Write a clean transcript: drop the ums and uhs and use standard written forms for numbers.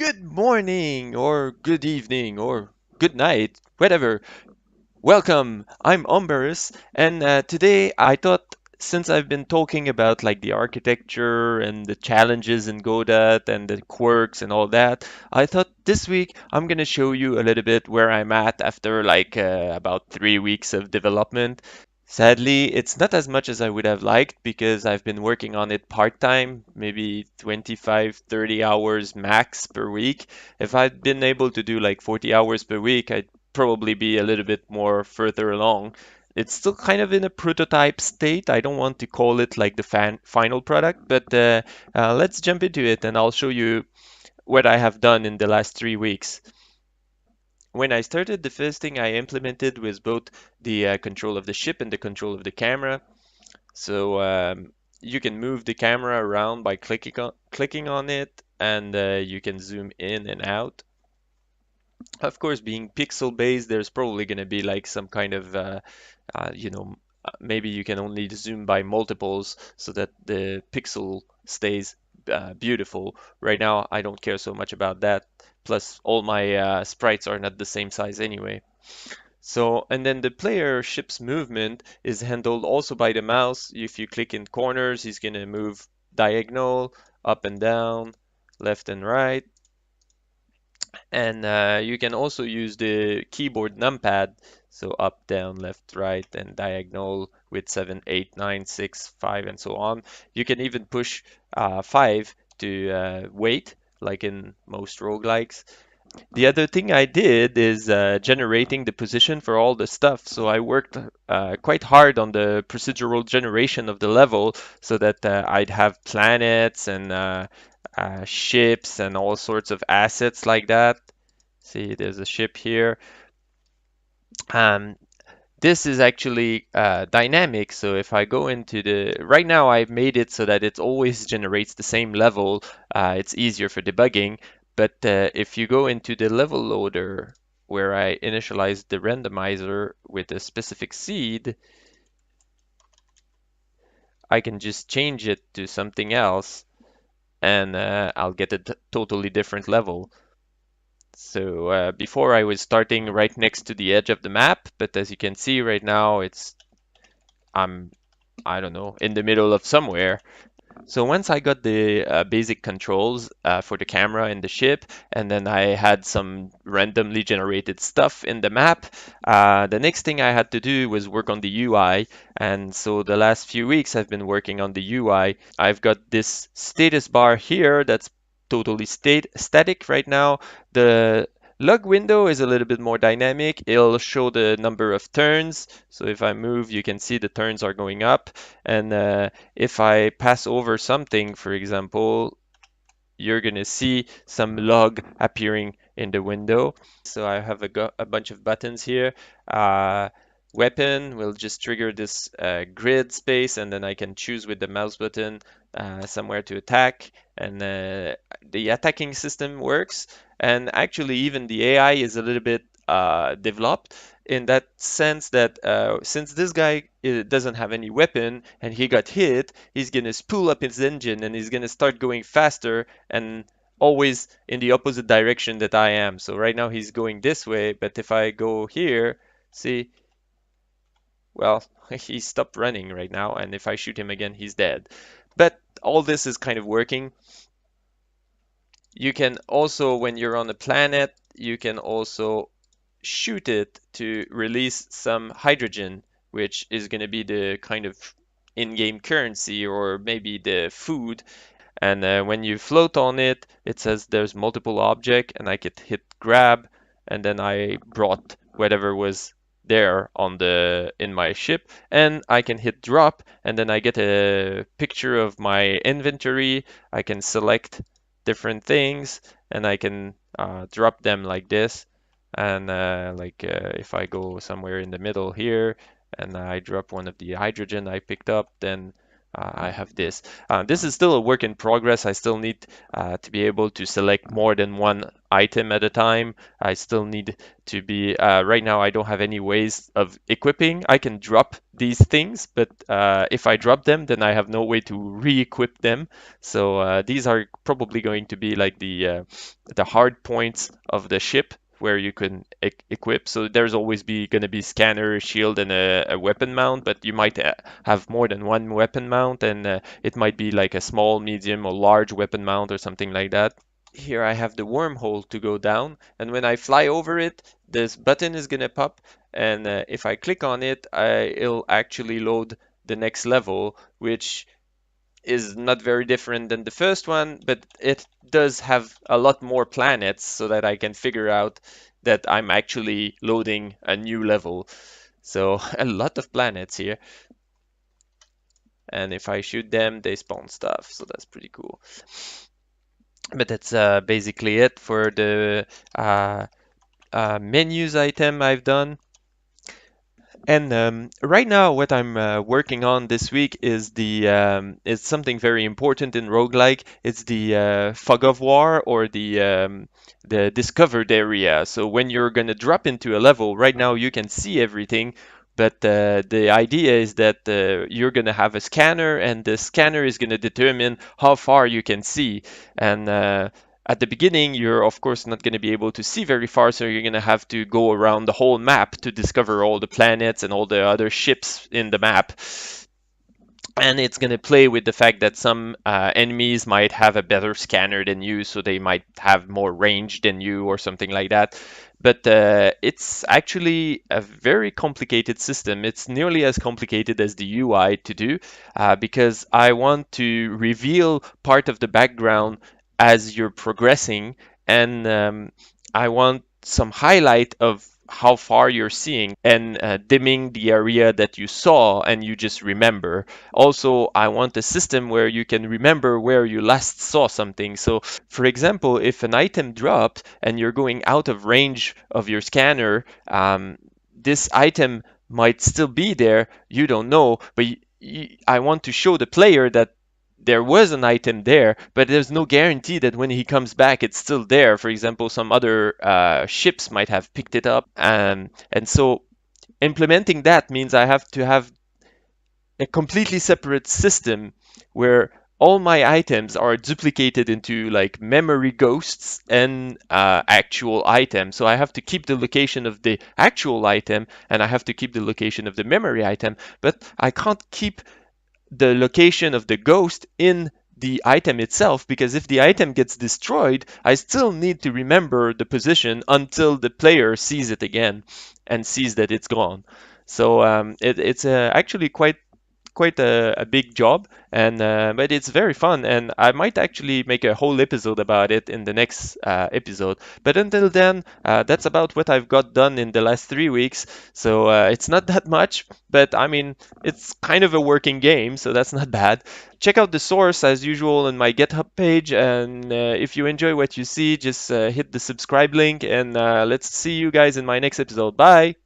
Good morning, or good evening, or good night, whatever. Welcome. I'm Ombarus, and today I thought since I've been talking about like the architecture and the challenges in Godot and the quirks and all that, I thought this week I'm gonna show you a little bit where I'm at after like about 3 weeks of development. Sadly, it's not as much as I would have liked because I've been working on it part-time, maybe 25, 30 hours max per week. If I'd been able to do like 40 hours per week, I'd probably be a little bit more further along. It's still kind of in a prototype state. I don't want to call it like the final product, but let's jump into it and I'll show you what I have done in the last 3 weeks. When I started, the first thing I implemented was both the control of the ship and the control of the camera. So you can move the camera around by clicking on it, and you can zoom in and out. Of course, being pixel based, there's probably going to be like some kind of maybe you can only zoom by multiples so that the pixel stays beautiful. Right now, I don't care so much about that. Plus, all my sprites are not the same size anyway. So, and then the player ship's movement is handled also by the mouse. If you click in corners, he's going to move diagonal, up and down, left and right. And you can also use the keyboard numpad, so up, down, left, right, and diagonal with 7, 8, 9, 6, 5, and so on. You can even push 5 to wait, like in most roguelikes. The other thing I did is generating the position for all the stuff. So I worked quite hard on the procedural generation of the level so that I'd have planets and ships and all sorts of assets like that. See, there's a ship here. Um, this is actually dynamic. So if I go into right now I've made it so that it always generates the same level. It's easier for debugging. But if you go into the level loader where I initialize the randomizer with a specific seed, I can just change it to something else and I'll get a totally different level. So before I was starting right next to the edge of the map, but as you can see right now, I'm I don't know, in the middle of somewhere. So once I got the basic controls for the camera and the ship, and then I had some randomly generated stuff in the map, the next thing I had to do was work on the UI. And so the last few weeks I've been working on the UI. I've got this status bar here that's totally static right now. The log window is a little bit more dynamic. It'll show the number of turns. So if I move, you can see the turns are going up. And if I pass over something, for example, you're going to see some log appearing in the window. So I have a bunch of buttons here. Uh, Weapon will just trigger this grid space, and then I can choose with the mouse button somewhere to attack. And the attacking system works. And actually, even the AI is a little bit developed in that sense that since this guy doesn't have any weapon and he got hit, he's gonna spool up his engine and he's gonna start going faster and always in the opposite direction that I am. So right now he's going this way, but if I go here, see, well, he stopped running right now, and if I shoot him again, he's dead. But all this is kind of working. You can also, when you're on a planet, you can also shoot it to release some hydrogen, which is going to be the kind of in-game currency or maybe the food. And when you float on it, it says there's multiple object, and I could hit grab, and then I brought whatever was there on in my ship, and I can hit drop, and then I get a picture of my inventory. I can select different things, and I can drop them like this. And if I go somewhere in the middle here, and I drop one of the hydrogen I picked up, then I have this. This is still a work in progress. I still need to be able to select more than one item at a time. I still need to be, right now I don't have any ways of equipping. I can drop these things, but if I drop them, then I have no way to re-equip them. So these are probably going to be like the hard points of the ship where you can equip. So there's always be going to be scanner, shield, and a weapon mount, but you might have more than one weapon mount, and it might be like a small, medium, or large weapon mount or something like that. Here I have the wormhole to go down, and when I fly over it, this button is going to pop, and if I click on it, it'll actually load the next level, which is not very different than the first one, but it does have a lot more planets so that I can figure out that I'm actually loading a new level. So a lot of planets here. And if I shoot them, they spawn stuff. So that's pretty cool. But that's basically it for the uh, menus item I've done. And right now, what I'm working on this week is is something very important in roguelike. It's the fog of war, or the discovered area. So when you're gonna drop into a level, right now you can see everything, but the idea is that you're gonna have a scanner, and the scanner is gonna determine how far you can see. And at the beginning, you're of course not going to be able to see very far, so you're going to have to go around the whole map to discover all the planets and all the other ships in the map. And it's going to play with the fact that some enemies might have a better scanner than you, so they might have more range than you or something like that. But it's actually a very complicated system. It's nearly as complicated as the UI to do, because I want to reveal part of the background as you're progressing, and I want some highlight of how far you're seeing, and dimming the area that you saw and you just remember. Also, I want a system where you can remember where you last saw something. So, for example, if an item dropped and you're going out of range of your scanner, this item might still be there. You don't know, but I want to show the player that there was an item there, but there's no guarantee that when he comes back, it's still there. For example, some other ships might have picked it up, and so implementing that means I have to have a completely separate system where all my items are duplicated into like memory ghosts and actual items. So I have to keep the location of the actual item, and I have to keep the location of the memory item, but I can't keep the location of the ghost in the item itself, because if the item gets destroyed, I still need to remember the position until the player sees it again and sees that it's gone. So it's actually quite a big job, and but it's very fun, and I might actually make a whole episode about it in the next episode. But until then, that's about what I've got done in the last 3 weeks. So it's not that much, but I mean, it's kind of a working game, so that's not bad. Check out the source as usual on my GitHub page, and if you enjoy what you see, just hit the subscribe link, and let's see you guys in my next episode. Bye.